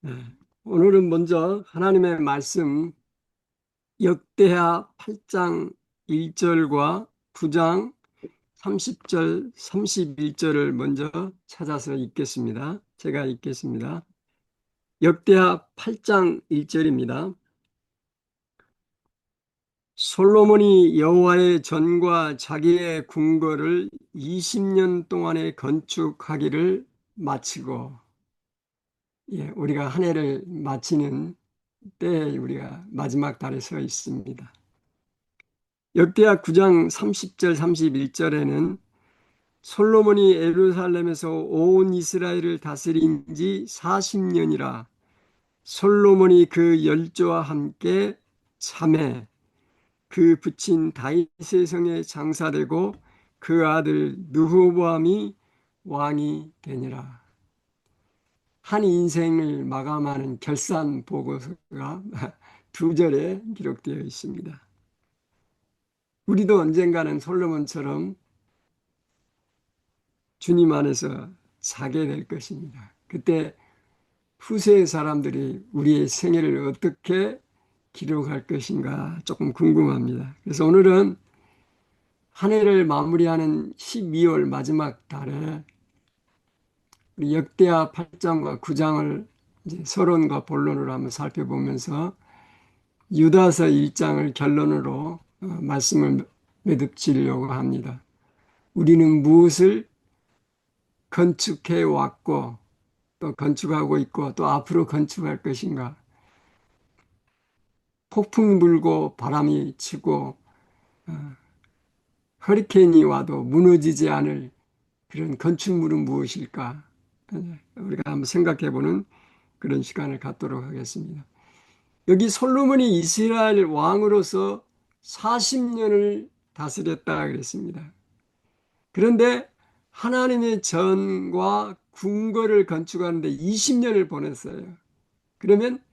네. 오늘은 먼저 하나님의 말씀 역대하 8장 1절과 9장 30절, 31절을 먼저 찾아서 읽겠습니다. 제가 읽겠습니다. 역대하 8장 1절입니다. 솔로몬이 여호와의 전과 자기의 궁궐을 20년 동안에 건축하기를 마치고, 우리가 한 해를 마치는 때에 우리가 마지막 달에 서 있습니다. 역대하 9장 30절 31절에는 솔로몬이 예루살렘에서 온 이스라엘을 다스린 지 40년이라 솔로몬이 그 열조와 함께 참해 그 부친 다윗의 성에 장사되고 그 아들 느호보암이 왕이 되니라. 한 인생을 마감하는 결산 보고서가 두 절에 기록되어 있습니다. 우리도 언젠가는 솔로몬처럼 주님 안에서 사게 될 것입니다. 그때 후세의 사람들이 우리의 생애를 어떻게 기록할 것인가 조금 궁금합니다. 그래서 오늘은 한 해를 마무리하는 12월 마지막 달에 우리 역대하 8장과 9장을 이제 서론과 본론으로 한번 살펴보면서 유다서 1장을 결론으로 말씀을 매듭지려고 합니다. 우리는 무엇을 건축해 왔고 또 건축하고 있고 또 앞으로 건축할 것인가? 폭풍 불고 바람이 치고 허리케인이 와도 무너지지 않을 그런 건축물은 무엇일까? 우리가 한번 생각해 보는 그런 시간을 갖도록 하겠습니다. 여기 솔로몬이 이스라엘 왕으로서 40년을 다스렸다 그랬습니다. 그런데 하나님의 전과 궁궐을 건축하는데 20년을 보냈어요. 그러면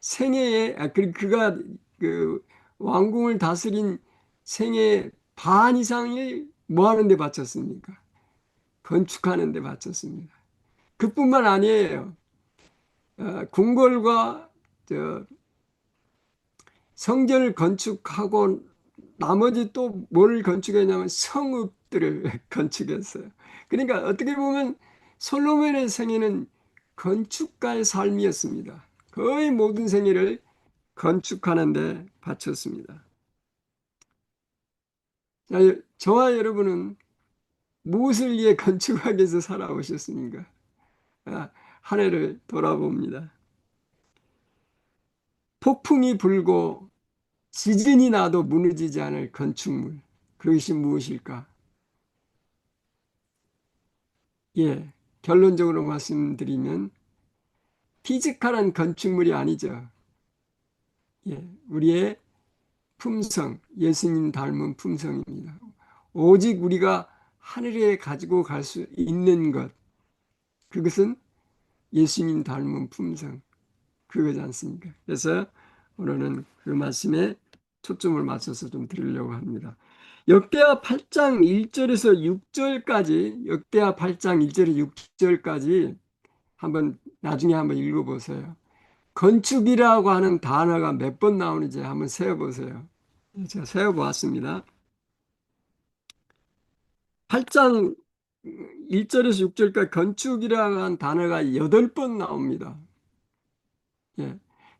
생애에 그가 그 왕궁을 다스린 생애 반 이상을 뭐 하는 데 바쳤습니까? 건축하는 데 바쳤습니다. 그뿐만 아니에요. 궁궐과 저 성전을 건축하고 나머지 또 뭘 건축했냐면 성읍들을 건축했어요. 그러니까 어떻게 보면 솔로몬의 생애는 건축가의 삶이었습니다. 거의 모든 생애를 건축하는 데 바쳤습니다. 자, 저와 여러분은 무엇을 위해 건축하기 위해서 살아오셨습니까? 한 해를 돌아봅니다. 폭풍이 불고 지진이 나도 무너지지 않을 건축물. 그것이 무엇일까? 결론적으로 말씀드리면 피지컬한 건축물이 아니죠. 우리의 품성, 예수님 닮은 품성입니다. 오직 우리가 하늘에 가지고 갈 수 있는 것, 그것은 예수님 닮은 품성, 그거지 않습니까? 그래서 오늘은 그 말씀에 초점을 맞춰서 좀 드리려고 합니다. 역대하 8장 1절에서 6절까지, 역대하 8장 1절에서 6절까지 한번 나중에 한번 읽어보세요. 건축이라고 하는 단어가 몇 번 나오는지 한번 세어보세요. 제가 세어보았습니다. 8장 1절에서 6절까지 건축이라고 하는 단어가 8번 나옵니다.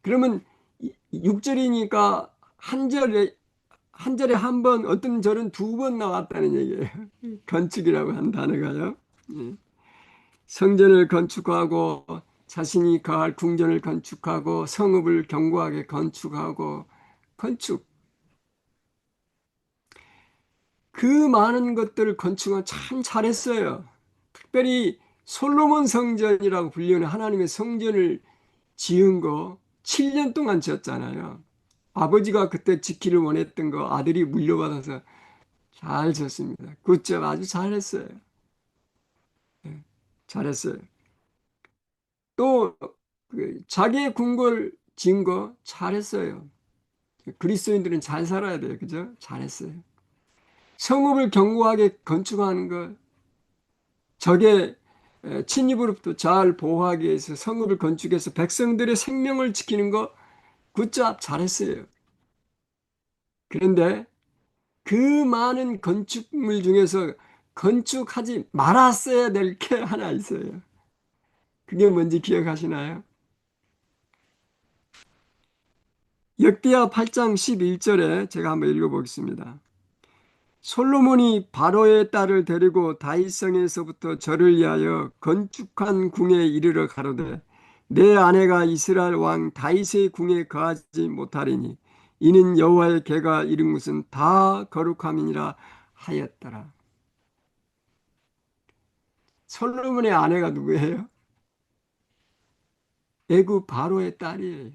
그러면 6절이니까 한 절에 한 번, 어떤 절은 두 번 나왔다는 얘기예요. 건축이라고 한 단어가요. 예. 성전을 건축하고 자신이 거할 궁전을 건축하고 성읍을 견고하게 건축하고 건축. 그 많은 것들을 건축은 참 잘했어요. 특별히 솔로몬 성전이라고 불리는 하나님의 성전을 지은 거 7년 동안 지었잖아요. 아버지가 그때 짓기를 원했던 거 아들이 물려받아서 잘 지었습니다. 그죠? 아주 잘했어요. 예, 잘했어요. 또 자기의 궁궐 지은 거 잘했어요. 그리스도인들은 잘 살아야 돼요. 그죠? 잘했어요. 성읍을 견고하게 건축하는 거 저게 침입으로부터 잘 보호하기 위해서 성읍을 건축해서 백성들의 생명을 지키는 거 굿잡 잘했어요. 그런데 그 많은 건축물 중에서 건축하지 말았어야 될 게 하나 있어요. 그게 뭔지 기억하시나요? 역대하 8장 11절에 제가 한번 읽어보겠습니다. 솔로몬이 바로의 딸을 데리고 다윗성에서부터 저를 위하여 건축한 궁에 이르러 가로되 내 아내가 이스라엘 왕 다윗의 궁에 거하지 못하리니 이는 여호와의 개가 이룬 것은 다 거룩함이니라 하였더라. 솔로몬의 아내가 누구예요? 애굽 바로의 딸이에요.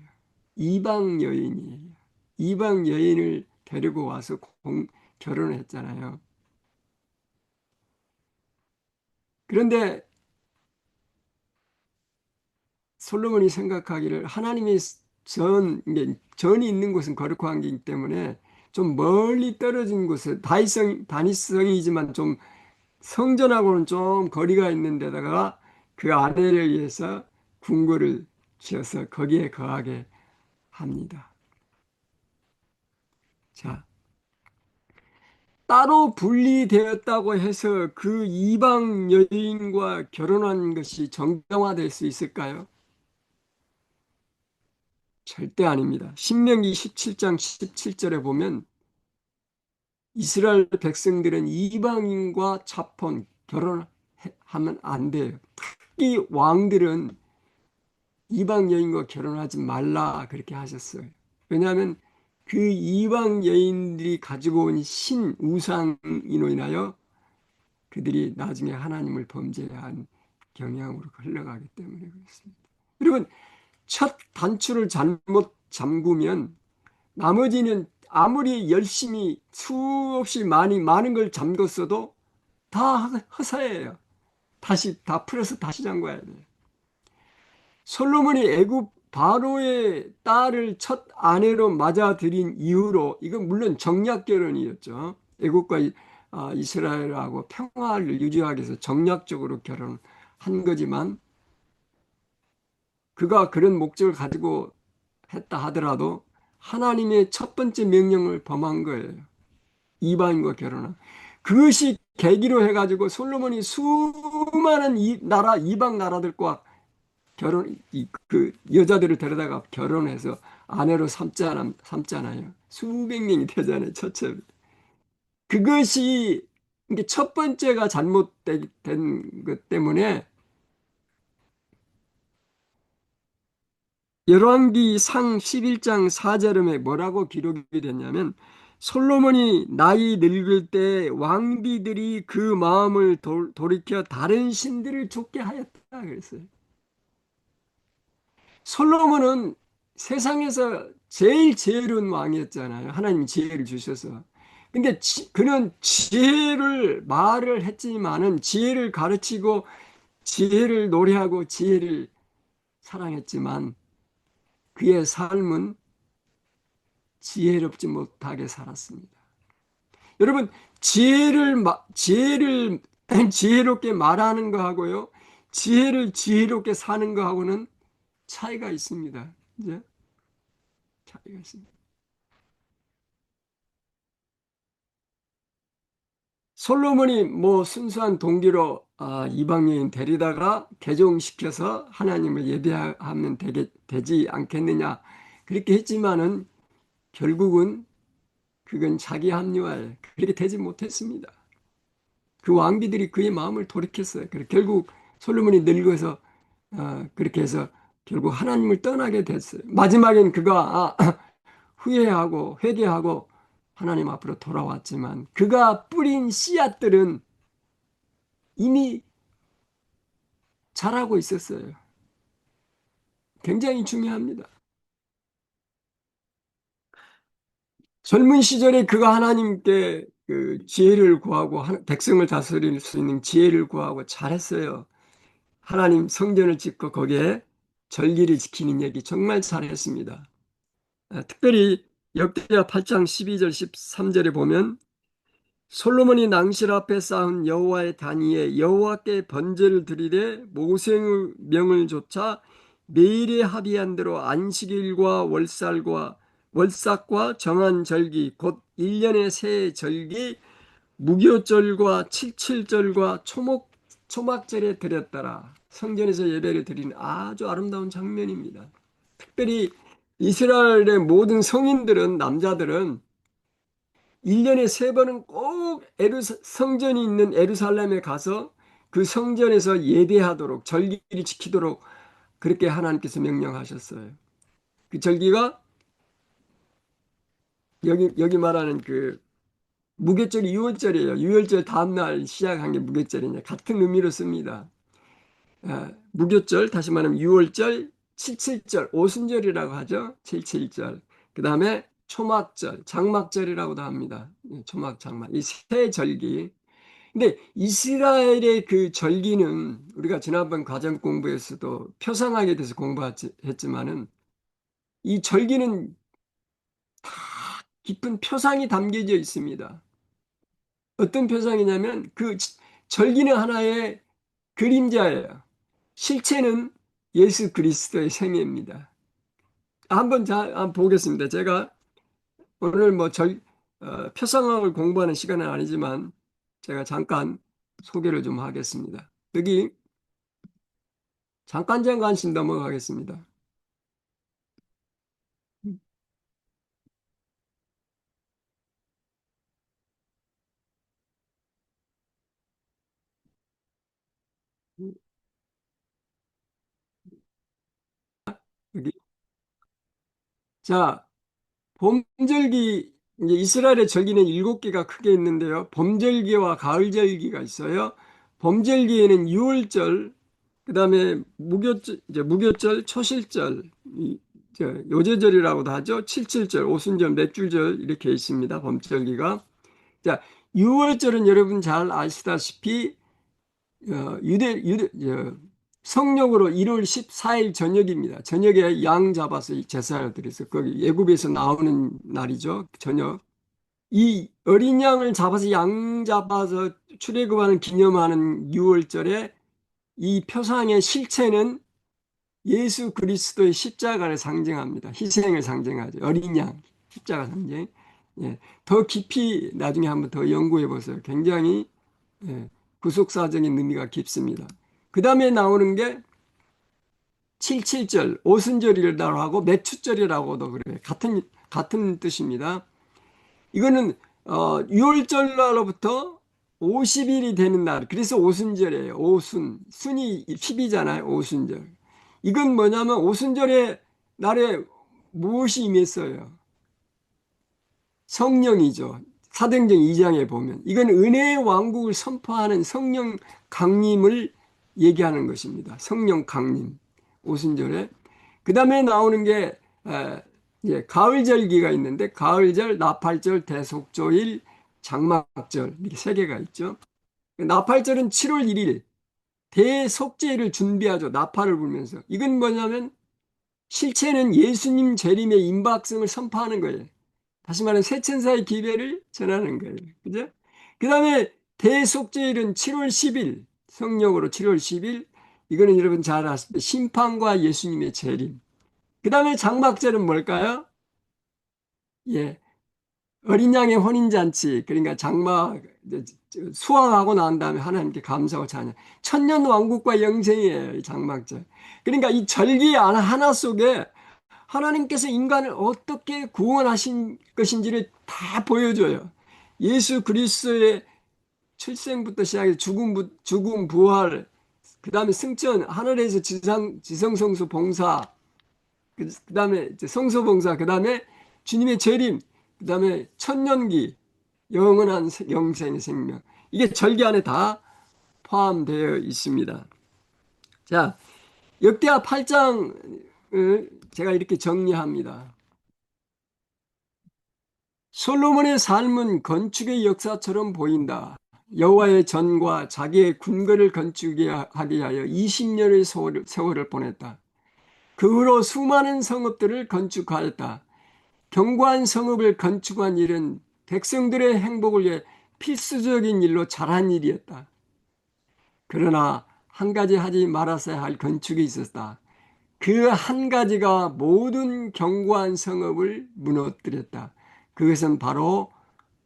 이방 여인이에요. 이방 여인을 데리고 와서 결혼했잖아요. 그런데 솔로몬이 생각하기를 하나님의 이게 전이 있는 곳은 거룩한 게이기 때문에 좀 멀리 떨어진 곳에 다니성이지만 좀 성전하고는 좀 거리가 있는 데다가 그 아내를 위해서 궁궐을 지어서 거기에 거하게 합니다. 자, 따로 분리되었다고 해서 그 이방 여인과 결혼한 것이 정당화될 수 있을까요? 절대 아닙니다. 신명기 17장 17절에 보면 이스라엘 백성들은 이방인과 차폰 결혼하면 안 돼요. 특히 왕들은 이방 여인과 결혼하지 말라 그렇게 하셨어요. 왜냐하면 그 이방 여인들이 가지고 온 신 우상으로 인하여 그들이 나중에 하나님을 범죄한 경향으로 흘러가기 때문에 그렇습니다. 여러분, 첫 단추를 잘못 잠그면 나머지는 아무리 열심히 수없이 많은 걸 잠궜어도 다 허사예요. 다시 다 풀어서 다시 잠가야 돼요. 솔로몬이 애굽 바로의 딸을 첫 아내로 맞아들인 이후로 이건 물론 정략 결혼이었죠. 애굽과 이스라엘하고 평화를 유지하기 위해서 정략적으로 결혼한 거지만 그가 그런 목적을 가지고 했다 하더라도 하나님의 첫 번째 명령을 범한 거예요. 이방인과 결혼한. 그것이 계기로 해가지고 솔로몬이 수많은 이방 나라들과 그 여자들을 데려다가 결혼해서 아내로 삼잖아요. 수백 명이 되잖아요, 처첩이. 그것이 이게 첫 번째가 잘못된 것 때문에 열왕기 상 11장 4절에 뭐라고 기록이 됐냐면 솔로몬이 나이 늙을 때 왕비들이 그 마음을 돌이켜 다른 신들을 좇게 하였다 그랬어요. 솔로몬은 세상에서 제일 지혜로운 왕이었잖아요. 하나님이 지혜를 주셔서. 근데 그는 지혜를 말을 했지만은 지혜를 가르치고 지혜를 노래하고 지혜를 사랑했지만 그의 삶은 지혜롭지 못하게 살았습니다. 여러분, 지혜를 지혜롭게 말하는 거하고요. 지혜를 지혜롭게 사는 거하고는 차이가 있습니다. 이제 차이가 있습니다. 솔로몬이 뭐 순수한 동기로 이방 여인 데리다가 개종시켜서 하나님을 예배하면 되지 않겠느냐 그렇게 했지만은 결국은 그건 자기 합리화에 그렇게 되지 못했습니다. 그 왕비들이 그의 마음을 돌이켰어요. 그래 결국 솔로몬이 늙어서 그렇게 해서 결국 하나님을 떠나게 됐어요. 마지막엔 그가 후회하고 회개하고 하나님 앞으로 돌아왔지만 그가 뿌린 씨앗들은 이미 자라고 있었어요. 굉장히 중요합니다. 젊은 시절에 그가 하나님께 그 지혜를 구하고 백성을 다스릴 수 있는 지혜를 구하고 잘했어요. 하나님 성전을 짓고 거기에 절기를 지키는 얘기 정말 잘했습니다. 특별히 역대하 8장 12절 13절에 보면 솔로몬이 낭실 앞에 쌓은 여호와의 단위에 여호와께 번제를 드리되 모세의 명을 조차 매일에 합의한 대로 안식일과 월삭과 정한 절기 곧 1년의 새 절기 무교절과 칠칠절과 초막절에 드렸더라. 성전에서 예배를 드리는 아주 아름다운 장면입니다. 특별히 이스라엘의 모든 성인들은 남자들은 1년에 세 번은 꼭 성전이 있는 에루살렘에 가서 그 성전에서 예배하도록 절기를 지키도록 그렇게 하나님께서 명령하셨어요. 그 절기가 여기 말하는 그 무교절이 6월절이에요. 6월절 다음날 시작한 게 무교절이냐 같은 의미로 씁니다. 무교절 다시 말하면 6월절, 칠칠절, 오순절이라고 하죠. 칠칠절. 그 다음에 초막절, 장막절이라고도 합니다. 초막, 장막. 이 세 절기. 근데 이스라엘의 그 절기는 우리가 지난번 과정 공부에서도 표상학에 대해서 공부했지만은 이 절기는 깊은 표상이 담겨져 있습니다. 어떤 표상이냐면 그 절기는 하나의 그림자예요. 실체는 예수 그리스도의 생애입니다. 한번 보겠습니다. 제가 오늘 표상학을 공부하는 시간은 아니지만 제가 잠깐 소개를 좀 하겠습니다. 여기 잠깐씩 넘어가겠습니다. 여기. 자, 봄절기, 이제 이스라엘의 절기는 7개가 크게 있는데요. 봄절기와 가을절기가 있어요. 봄절기에는 6월절, 그 다음에 무교절, 초실절, 요제절이라고도 하죠. 칠칠절, 오순절, 滅줄절 이렇게 있습니다. 봄절기가. 자, 6월절은 여러분 잘 아시다시피 성령으로 1월 14일 저녁입니다. 저녁에 양 잡아서 제사를 드려서 거기 예굽에서 나오는 날이죠. 저녁. 이 어린 양을 잡아서 양 잡아서 출애굽하는 기념하는 6월절에 이 표상의 실체는 예수 그리스도의 십자가를 상징합니다. 희생을 상징하죠. 어린 양, 십자가 상징. 예, 더 깊이 나중에 한번 더 연구해 보세요. 굉장히 예, 구속사적인 의미가 깊습니다. 그 다음에 나오는 게 칠칠절, 오순절이라고 하고 매추절이라고도 그래요. 같은 뜻입니다. 이거는 6월절로부터 50일이 되는 날. 그래서 오순절이에요. 순이 10이잖아요. 오순절. 이건 뭐냐면 오순절의 날에 무엇이 임했어요? 성령이죠. 사도행전 2장에 보면 이건 은혜의 왕국을 선포하는 성령 강림을 얘기하는 것입니다. 성령 강림 오순절에 그 다음에 나오는 게 가을절기가 있는데 가을절, 나팔절, 대속조일, 장막절 이렇게 세 개가 있죠. 나팔절은 7월 1일 대속죄를 준비하죠. 나팔을 불면서 이건 뭐냐면 실체는 예수님 재림의 임박성을 선포하는 거예요. 다시 말하면 새 천사의 기배를 전하는 거예요. 그죠? 그 다음에 대속죄일은 7월 10일, 성령으로 7월 10일. 이거는 여러분 잘 아시죠? 심판과 예수님의 재림. 그 다음에 장막절은 뭘까요? 예. 어린 양의 혼인잔치. 그러니까 수확하고 난 다음에 하나님께 감사하고 찬양. 천년 왕국과 영생이에요. 이 장막절. 그러니까 이 절기 하나 속에 하나님께서 인간을 어떻게 구원하신 것인지를 다 보여줘요. 예수 그리스도의 출생부터 시작해서 죽음, 부활, 그 다음에 승천, 하늘에서 지성성소 봉사, 그 다음에 성소봉사, 그 다음에 주님의 재림, 그 다음에 천년기, 영원한 영생의 생명. 이게 절기 안에 다 포함되어 있습니다. 자, 역대하 8장을 제가 이렇게 정리합니다. 솔로몬의 삶은 건축의 역사처럼 보인다. 여호와의 전과 자기의 궁궐을 건축하게 하여 20년의 세월을 보냈다. 그 후로 수많은 성읍들을 건축하였다. 견고한 성읍을 건축한 일은 백성들의 행복을 위해 필수적인 일로 잘한 일이었다. 그러나 한 가지 하지 말았어야 할 건축이 있었다. 그 한 가지가 모든 견고한 성읍을 무너뜨렸다. 그것은 바로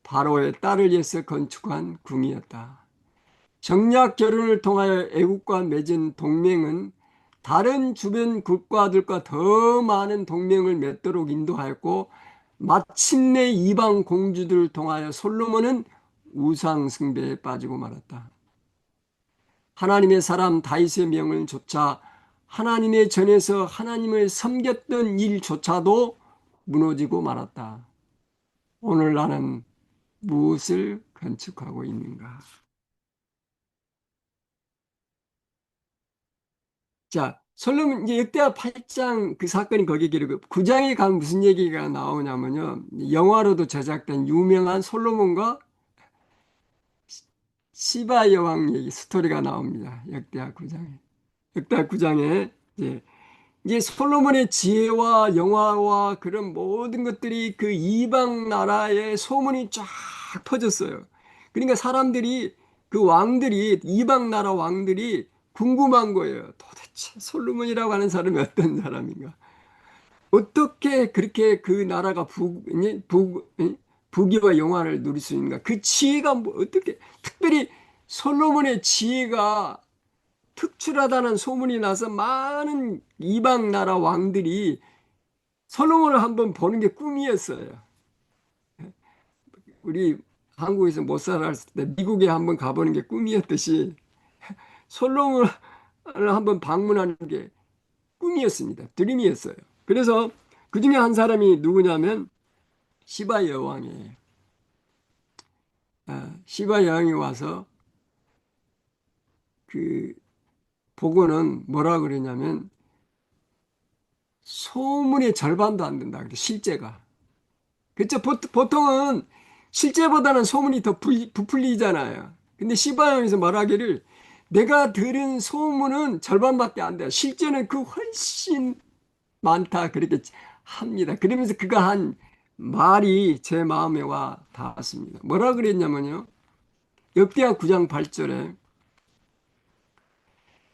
바로의 딸을 위해서 건축한 궁이었다. 정략 결혼을 통하여 애국과 맺은 동맹은 다른 주변 국가들과 더 많은 동맹을 맺도록 인도하였고, 마침내 이방 공주들을 통하여 솔로몬은 우상 숭배에 빠지고 말았다. 하나님의 사람 다윗의 명을 조차 하나님의 전에서 하나님을 섬겼던 일조차도 무너지고 말았다. 오늘 나는 무엇을 건축하고 있는가? 자, 솔로몬 이제 역대하 8장 그 사건이 거기 기록, 9장에 가면 무슨 얘기가 나오냐면요. 영화로도 제작된 유명한 솔로몬과 시바 여왕 얘기 스토리가 나옵니다. 역대하 9장에. 역대하 9장에 이제 솔로몬의 지혜와 영화와 그런 모든 것들이 그 이방 나라에 소문이 쫙 퍼졌어요. 그러니까 사람들이 그 왕들이 이방 나라 왕들이 궁금한 거예요. 도대체 솔로몬이라고 하는 사람이 어떤 사람인가? 어떻게 그렇게 그 나라가 부귀와 영화를 누릴 수 있는가? 그 지혜가 뭐 어떻게 특별히 솔로몬의 지혜가 특출하다는 소문이 나서 많은 이방 나라 왕들이 솔로몬을 한번 보는 게 꿈이었어요. 우리 한국에서 못 살았을 때 미국에 한번 가보는 게 꿈이었듯이 솔로몬을 한번 방문하는 게 꿈이었습니다. 드림이었어요. 그래서 그 중에 한 사람이 누구냐면 시바 여왕이에요. 시바 여왕이 와서 그 보고는 뭐라 그러냐면 소문의 절반도 안 된다. 그래 실제가. 그렇죠. 보통은 실제보다는 소문이 더 부풀리잖아요. 근데 시바형에서 말하기를 내가 들은 소문은 절반밖에 안 돼요. 실제는 그 훨씬 많다. 그렇게 합니다. 그러면서 그가 한 말이 제 마음에 와 닿았습니다. 뭐라 그랬냐면요. 역대하 9장 8절에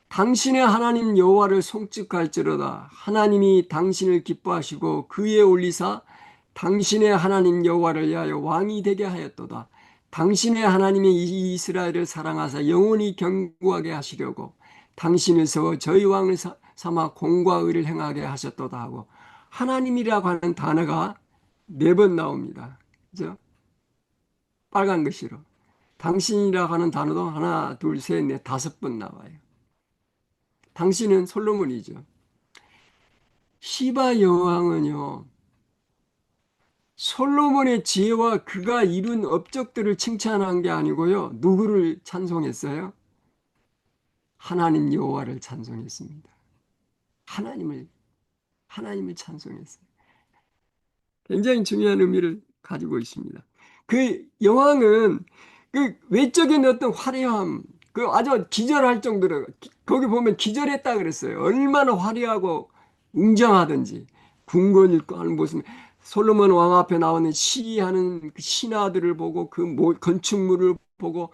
당신의 하나님 여호와를 송축할지로다. 하나님이 당신을 기뻐하시고 그에 올리사 당신의 하나님 여호와를 위하여 왕이 되게 하였도다. 당신의 하나님의 이스라엘을 사랑하사 영원히 견고하게 하시려고 당신을 세워 저희 왕을 삼아 공과 의를 행하게 하셨도다 하고 하나님이라고 하는 단어가 4번 나옵니다. 그죠? 빨간 글씨로. 당신이라고 하는 단어도 하나, 둘, 셋, 넷, 5번 나와요. 당신은 솔로몬이죠. 시바 여왕은요, 솔로몬의 지혜와 그가 이룬 업적들을 칭찬한 게 아니고요, 누구를 찬송했어요? 하나님 여호와를 찬송했습니다. 하나님을, 하나님을 찬송했어요. 굉장히 중요한 의미를 가지고 있습니다. 그 여왕은 그 외적인 어떤 화려함, 그 아주 기절할 정도로 거기 보면 기절했다 그랬어요. 얼마나 화려하고 웅장하든지 궁궐 일고 하는 모습. 솔로몬 왕 앞에 나오는 시위하는 그 신하들을 보고 그 건축물을 보고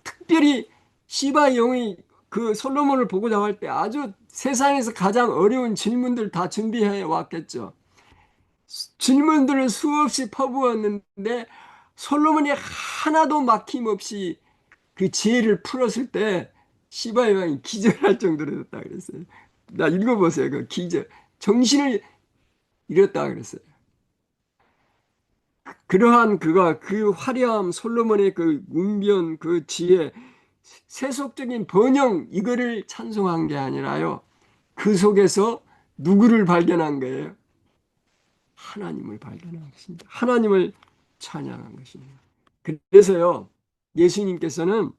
특별히 시바 영이 그 솔로몬을 보고자 할 때 아주 세상에서 가장 어려운 질문들 다 준비해 왔겠죠. 질문들을 수없이 퍼부었는데 솔로몬이 하나도 막힘없이 그 지혜를 풀었을 때 시바 여왕이 기절할 정도로 됐다 그랬어요. 나 읽어보세요. 그 기절. 정신을 잃었다 그랬어요. 그러한 그가 그 화려함 솔로몬의 그 운변 그 지혜 세속적인 번영 이거를 찬송한 게 아니라요. 그 속에서 누구를 발견한 거예요? 하나님을 발견한 것입니다. 하나님을 찬양한 것입니다. 그래서요, 예수님께서는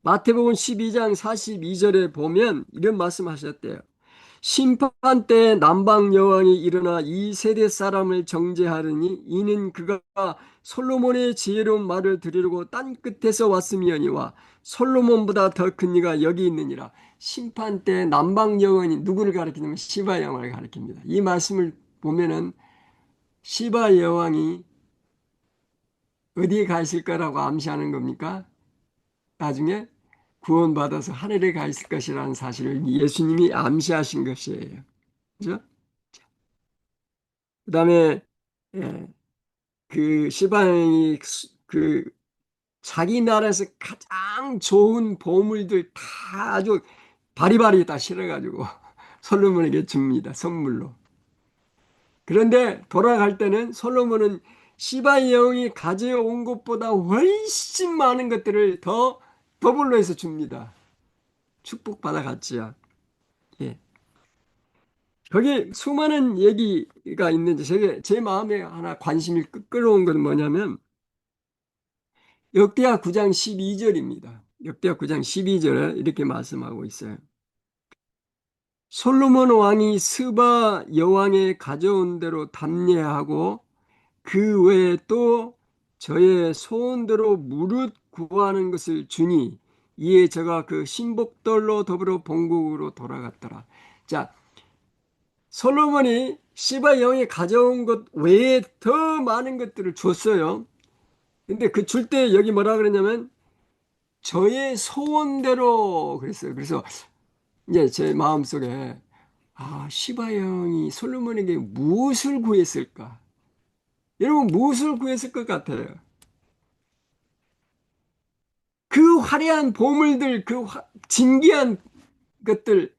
마태복음 12장 42절에 보면 이런 말씀하셨대요. 심판 때 남방 여왕이 일어나 이 세대 사람을 정죄하려니 이는 그가 솔로몬의 지혜로운 말을 들으려고 땅 끝에서 왔음이니와 솔로몬보다 더 큰 이가 여기 있느니라. 심판 때 남방 여왕이 누구를 가리키냐면 시바 여왕을 가리킵니다. 이 말씀을 보면은 시바 여왕이 어디에 가 있을 거라고 암시하는 겁니까? 나중에 구원받아서 하늘에 가 있을 것이라는 사실을 예수님이 암시하신 것이에요. 그죠? 그다음에 예, 그 시바양이 그 자기 나라에서 가장 좋은 보물들 다 아주 바리바리 다 실어가지고 솔로몬에게 줍니다. 선물로. 그런데 돌아갈 때는 솔로몬은 시바의 영이 가져온 것보다 훨씬 많은 것들을 더 더블로 해서 줍니다. 축복받아 갔지요. 예. 거기 수많은 얘기가 있는데 제 마음에 하나 관심이 끌어온 건 뭐냐면 역대하 9장 12절입니다. 역대하 9장 12절에 이렇게 말씀하고 있어요. 솔로몬 왕이 스바 여왕에 가져온 대로 담례하고 그 외에 또 저의 소원대로 무릇 구하는 것을 주니 이에 저가 그 신복들로 더불어 본국으로 돌아갔더라. 자, 솔로몬이 시바 여왕이 가져온 것 외에 더 많은 것들을 줬어요. 근데 그 줄 때 여기 뭐라 그러냐면 저의 소원대로 그랬어요. 그래서 이제 제 마음속에 시바 여왕이 솔로몬에게 무엇을 구했을까? 여러분 무엇을 구했을 것 같아요? 그 화려한 보물들, 진귀한 것들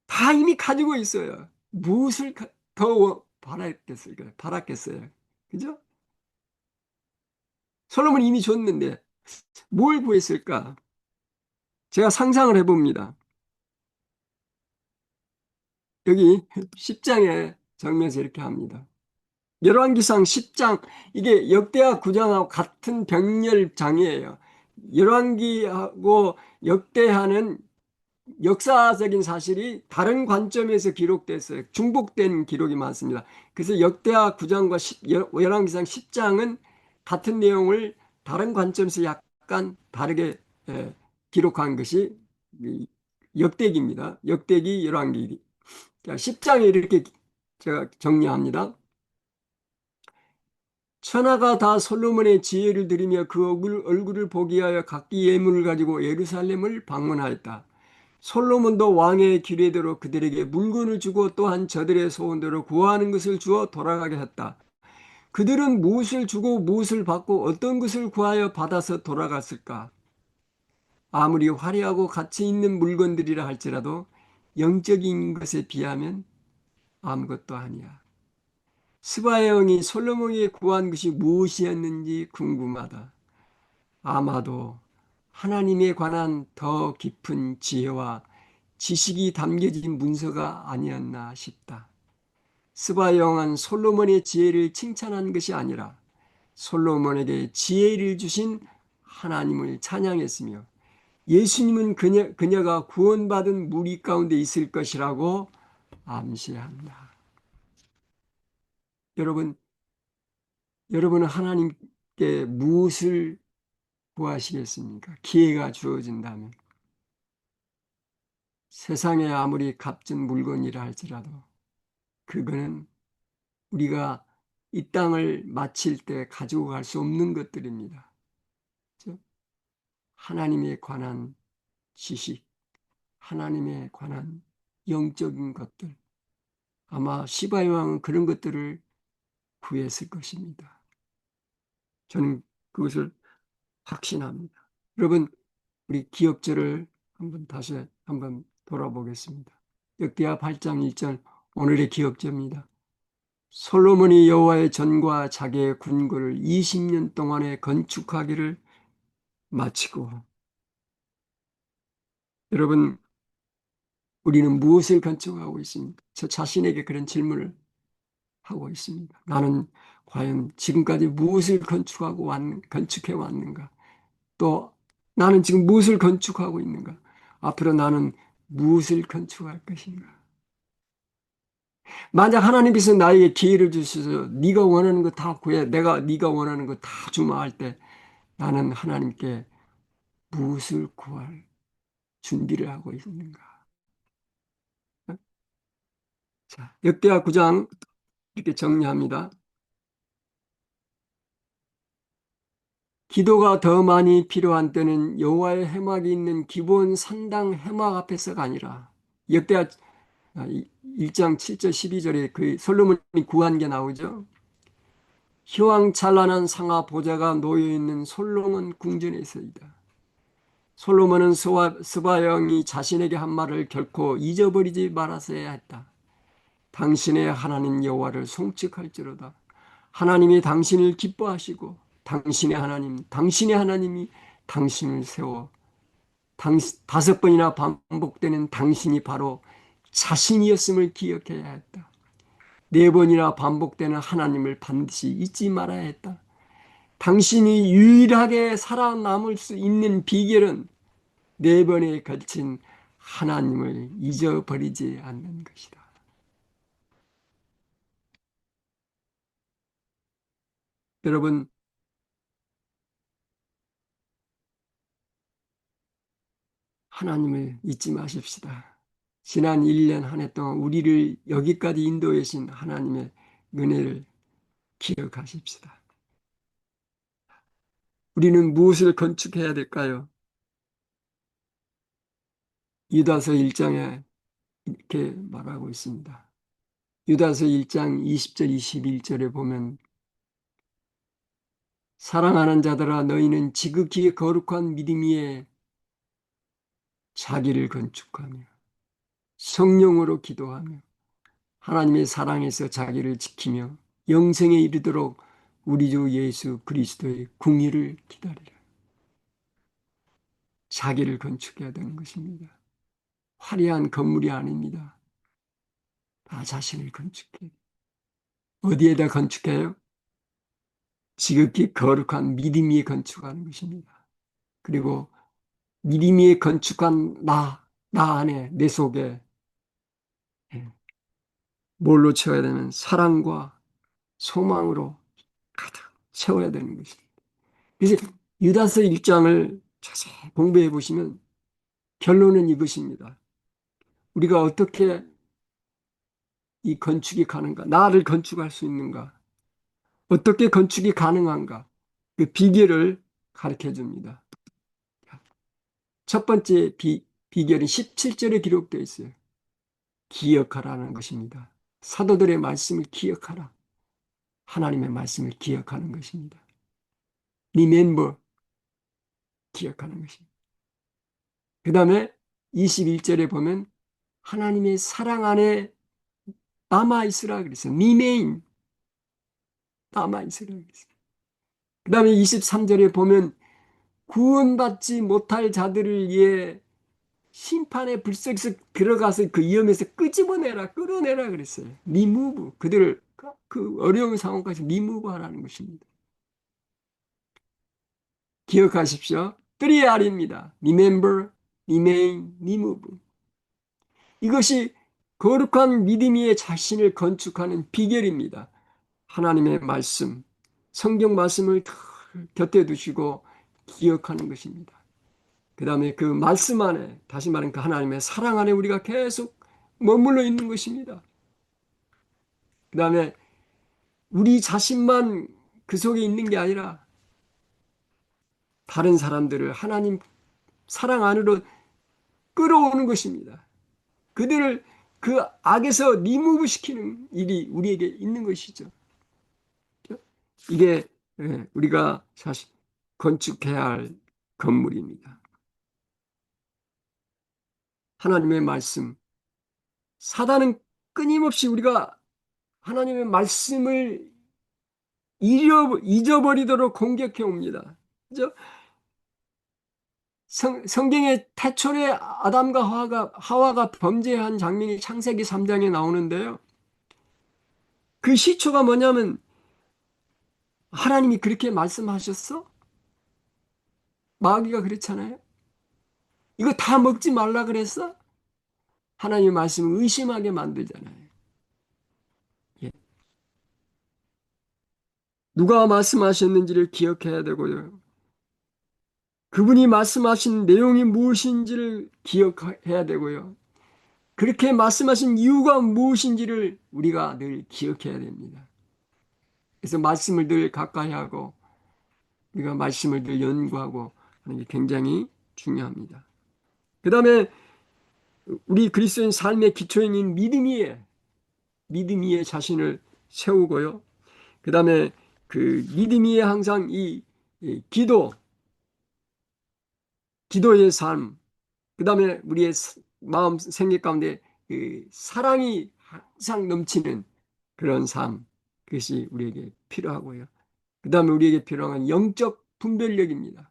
다 이미 가지고 있어요. 무엇을 더 바랐겠어요? 바랐겠어요. 그죠? 솔로몬이 이미 줬는데 뭘 구했을까? 제가 상상을 해봅니다. 여기 10장에 정면에서 이렇게 합니다. 열왕기상 10장, 이게 역대하 9장하고 같은 병렬장이에요. 열왕기하고 역대하는 역사적인 사실이 다른 관점에서 기록됐어요. 중복된 기록이 많습니다. 그래서 역대하 9장과 열왕기상 10장은 같은 내용을 다른 관점에서 약간 다르게 기록한 것이 역대기입니다. 역대기, 열왕기. 자, 10장에 이렇게 제가 정리합니다. 천하가 다 솔로몬의 지혜를 들으며 그 얼굴을 보기 위하여 각기 예물을 가지고 예루살렘을 방문하였다. 솔로몬도 왕의 규례대로 그들에게 물건을 주고 또한 저들의 소원대로 구하는 것을 주어 돌아가게 했다. 그들은 무엇을 주고 무엇을 받고 어떤 것을 구하여 받아서 돌아갔을까? 아무리 화려하고 가치 있는 물건들이라 할지라도 영적인 것에 비하면 아무것도 아니야. 스바의 왕이 솔로몬에게 구한 것이 무엇이었는지 궁금하다. 아마도 하나님에 관한 더 깊은 지혜와 지식이 담겨진 문서가 아니었나 싶다. 스바 여왕은 솔로몬의 지혜를 칭찬한 것이 아니라 솔로몬에게 지혜를 주신 하나님을 찬양했으며 예수님은 그녀가 구원받은 무리 가운데 있을 것이라고 암시한다. 여러분, 여러분은 하나님께 무엇을 구하시겠습니까? 기회가 주어진다면 세상에 아무리 값진 물건이라 할지라도 그거는 우리가 이 땅을 마칠 때 가지고 갈 수 없는 것들입니다. 즉, 하나님에 관한 지식, 하나님에 관한 영적인 것들. 아마 시바의 왕은 그런 것들을 구했을 것입니다. 저는 그것을 확신합니다. 여러분, 우리 기억절을 다시 한번 돌아보겠습니다. 역대하 8장 1절 오늘의 기억절입니다. 솔로몬이 여호와의 전과 자기의 궁궐을 20년 동안에 건축하기를 마치고 여러분 우리는 무엇을 건축하고 있습니까? 저 자신에게 그런 질문을 하고 있습니다. 나는 과연 지금까지 무엇을 건축해 왔는가? 또 나는 지금 무엇을 건축하고 있는가? 앞으로 나는 무엇을 건축할 것인가? 만약 하나님께서 나에게 기회를 주셔서 네가 원하는 거 다 구해, 내가 네가 원하는 거 다 주마 할 때 나는 하나님께 무엇을 구할 준비를 하고 있는가? 자, 역대하 9장 이렇게 정리합니다. 기도가 더 많이 필요한 때는 여호와의 회막이 있는 기본 산당 회막 앞에서가 아니라 역대하 1장 7절 12절에 그 솔로몬이 구한 게 나오죠. 휘황찬란한 상하 보좌가 놓여 있는 솔로몬 궁전에 있어이다. 솔로몬은 스바 왕이 자신에게 한 말을 결코 잊어버리지 말았어야 했다. 당신의 하나님 여호와를 송축할지로다. 하나님이 당신을 기뻐하시고 당신의 하나님이 당신을 세워 다섯 번이나 반복되는 당신이 바로 자신이었음을 기억해야 했다. 네 번이나 반복되는 하나님을 반드시 잊지 말아야 했다. 당신이 유일하게 살아남을 수 있는 비결은 네 번에 걸친 하나님을 잊어버리지 않는 것이다. 여러분, 하나님을 잊지 마십시다. 지난 1년 한 해 동안 우리를 여기까지 인도해 주신 하나님의 은혜를 기억하십시다. 우리는 무엇을 건축해야 될까요? 유다서 1장에 이렇게 말하고 있습니다. 유다서 1장 20절 21절에 보면 사랑하는 자들아 너희는 지극히 거룩한 믿음 위에 자기를 건축하며 성령으로 기도하며 하나님의 사랑에서 자기를 지키며 영생에 이르도록 우리 주 예수 그리스도의 궁의를 기다리라. 자기를 건축해야 되는 것입니다. 화려한 건물이 아닙니다. 나 자신을 건축해. 어디에다 건축해요? 지극히 거룩한 믿음 위에 건축하는 것입니다. 그리고 믿음 위에 건축한 나 안에, 내 속에 예, 뭘로 채워야 되면 사랑과 소망으로 가득 채워야 되는 것입니다. 그래서 유다서 1장을 자세히 공부해 보시면 결론은 이것입니다. 우리가 어떻게 이 건축이 가는가? 나를 건축할 수 있는가? 어떻게 건축이 가능한가? 그 비결을 가르쳐 줍니다. 첫 번째 비결이 17절에 기록되어 있어요. 기억하라는 것입니다. 사도들의 말씀을 기억하라. 하나님의 말씀을 기억하는 것입니다. Remember, 기억하는 것입니다. 그 다음에 21절에 보면 하나님의 사랑 안에 남아있으라 그랬어요. Remain, 남아있으라 그랬어요. 그 다음에 23절에 보면 구원받지 못할 자들을 위해 심판의 불석에서 들어가서 그 위험에서 끄집어내라, 끌어내라 그랬어요. 리무브, 그들을 그 어려운 상황까지 리무브 하라는 것입니다. 기억하십시오. 3R입니다. Remember, Remain, Remove. 이것이 거룩한 믿음 위에 자신을 건축하는 비결입니다. 하나님의 말씀, 성경 말씀을 곁에 두시고 기억하는 것입니다. 그 다음에 그 말씀 안에, 다시 말하면 그 하나님의 사랑 안에 우리가 계속 머물러 있는 것입니다. 그 다음에 우리 자신만 그 속에 있는 게 아니라 다른 사람들을 하나님 사랑 안으로 끌어오는 것입니다. 그들을 그 악에서 리무브 시키는 일이 우리에게 있는 것이죠. 이게 우리가 사실 건축해야 할 건물입니다. 하나님의 말씀. 사단은 끊임없이 우리가 하나님의 말씀을 잊어버리도록 공격해 옵니다. 그죠? 성경의 태초에 아담과 하와가 범죄한 장면이 창세기 3장에 나오는데요. 그 시초가 뭐냐면 하나님이 그렇게 말씀하셨어? 마귀가 그랬잖아요. 이거 다 먹지 말라 그랬어? 하나님의 말씀을 의심하게 만들잖아요. 예. 누가 말씀하셨는지를 기억해야 되고요. 그분이 말씀하신 내용이 무엇인지를 기억해야 되고요. 그렇게 말씀하신 이유가 무엇인지를 우리가 늘 기억해야 됩니다. 그래서 말씀을 늘 가까이 하고 우리가 말씀을 늘 연구하고 하는 게 굉장히 중요합니다. 그 다음에 우리 그리스도인 삶의 기초인 믿음 위에 자신을 세우고요. 그 다음에 그 믿음 위에 항상 이 기도의 삶, 그 다음에 우리의 마음 생각 가운데 그 사랑이 항상 넘치는 그런 삶, 그것이 우리에게 필요하고요. 그 다음에 우리에게 필요한 영적 분별력입니다.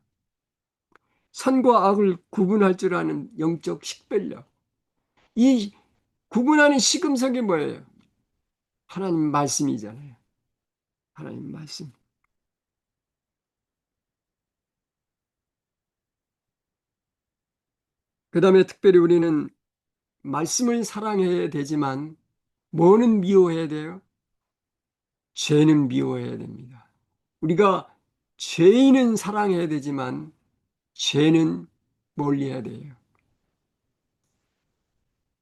선과 악을 구분할 줄 아는 영적 식별력. 이 구분하는 시금석이 뭐예요? 하나님 말씀이잖아요. 하나님 말씀. 그 다음에 특별히 우리는 말씀을 사랑해야 되지만 뭐는 미워해야 돼요? 죄는 미워해야 됩니다. 우리가 죄인은 사랑해야 되지만 죄는 멀리해야 돼요.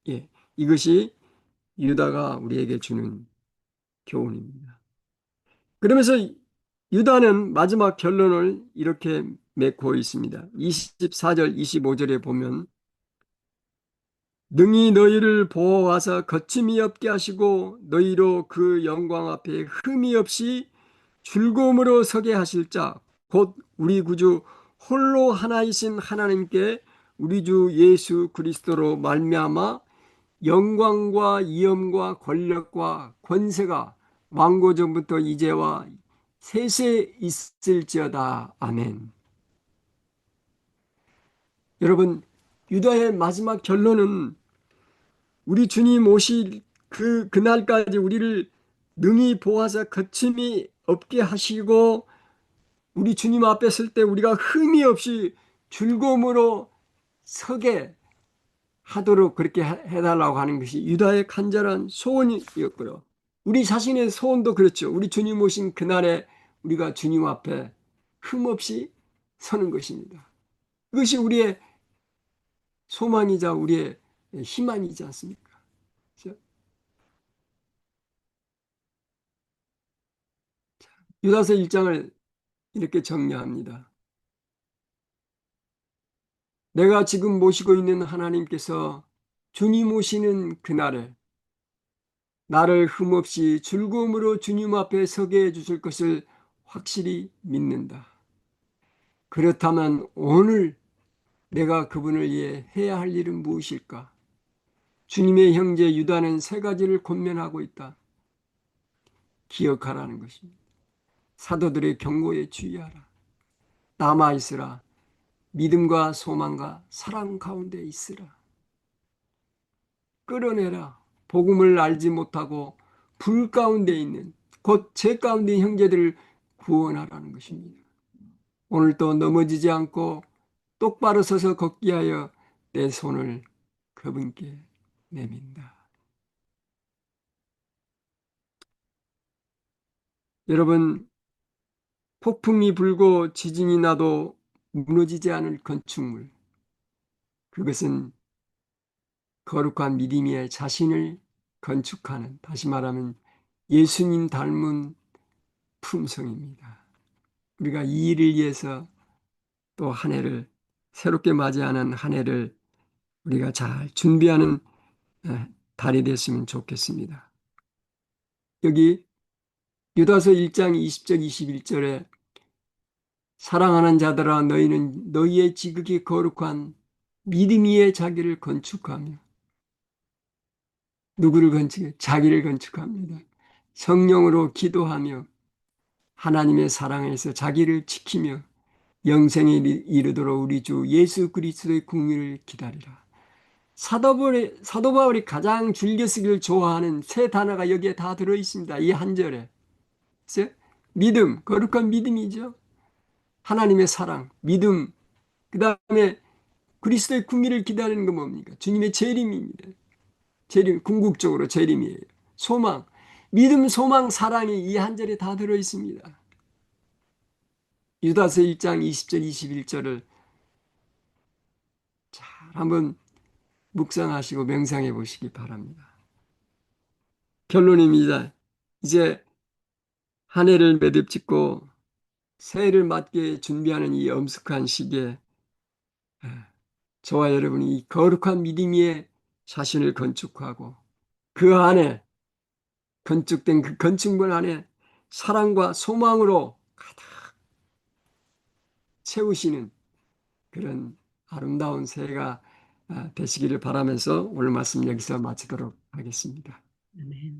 예, 이것이 유다가 우리에게 주는 교훈입니다. 그러면서 유다는 마지막 결론을 이렇게 맺고 있습니다. 24절, 25절에 보면 능히 너희를 보호하사 거침이 없게 하시고 너희로 그 영광 앞에 흠이 없이 즐거움으로 서게 하실 자 곧 우리 구주 홀로 하나이신 하나님께 우리 주 예수 그리스도로 말미암아 영광과 위엄과 권력과 권세가萬고 전부터 이제와 세세 있을지어다. 아멘. 여러분, 유다의 마지막 결론은 우리 주님 오실 그날까지 우리를 능히 보호하사 거침이 없게 하시고 우리 주님 앞에 설 때 우리가 흠이 없이 즐거움으로 서게 하도록 그렇게 해달라고 하는 것이 유다의 간절한 소원이었고요. 우리 자신의 소원도 그렇죠. 우리 주님 오신 그날에 우리가 주님 앞에 흠없이 서는 것입니다. 그것이 우리의 소망이자 우리의 희망이지 않습니까? 그렇죠? 유다서 1장을 이렇게 정리합니다. 내가 지금 모시고 있는 하나님께서 주님 오시는 그날에 나를 흠없이 즐거움으로 주님 앞에 서게 해주실 것을 확실히 믿는다. 그렇다면 오늘 내가 그분을 위해 해야 할 일은 무엇일까? 주님의 형제 유다는 세 가지를 권면하고 있다. 기억하라는 것입니다. 사도들의 경고에 주의하라. 남아있으라. 믿음과 소망과 사랑 가운데 있으라. 끌어내라. 복음을 알지 못하고 불 가운데 있는 곧 죄 가운데 있는 형제들을 구원하라는 것입니다. 오늘도 넘어지지 않고 똑바로 서서 걷기 하여 내 손을 그분께 내민다. 여러분, 폭풍이 불고 지진이 나도 무너지지 않을 건축물. 그것은 거룩한 믿음의 자신을 건축하는, 다시 말하면 예수님 닮은 품성입니다. 우리가 이 일을 위해서 또 한 해를, 새롭게 맞이하는 한 해를 우리가 잘 준비하는 달이 됐으면 좋겠습니다. 여기 유다서 1장 20절 21절에 사랑하는 자들아 너희는 너희의 지극히 거룩한 믿음 위에 자기를 건축하며 누구를 건축해? 자기를 건축합니다. 성령으로 기도하며 하나님의 사랑에서 자기를 지키며 영생에 이르도록 우리 주 예수 그리스도의 국리를 기다리라. 사도 바울이 가장 즐겨 쓰기를 좋아하는 세 단어가 여기에 다 들어 있습니다. 이 한 절에. 그죠? 믿음, 거룩한 믿음이죠. 하나님의 사랑, 믿음, 그 다음에 그리스도의 국리를 기다리는 건 뭡니까? 주님의 재림입니다. 재림, 궁극적으로 재림이에요. 소망, 믿음, 소망, 사랑이 이 한 절에 다 들어 있습니다. 유다서 1장 20절, 21절을 잘 한번 묵상하시고 명상해 보시기 바랍니다. 결론입니다. 이제 한 해를 매듭 짓고 새해를 맞게 준비하는 이 엄숙한 시기에 저와 여러분이 이 거룩한 믿음 위에 자신을 건축하고 그 안에 건축된 그 건축물 안에 사랑과 소망으로 가득 채우시는 그런 아름다운 새해가 되시기를 바라면서 오늘 말씀 여기서 마치도록 하겠습니다. 아멘.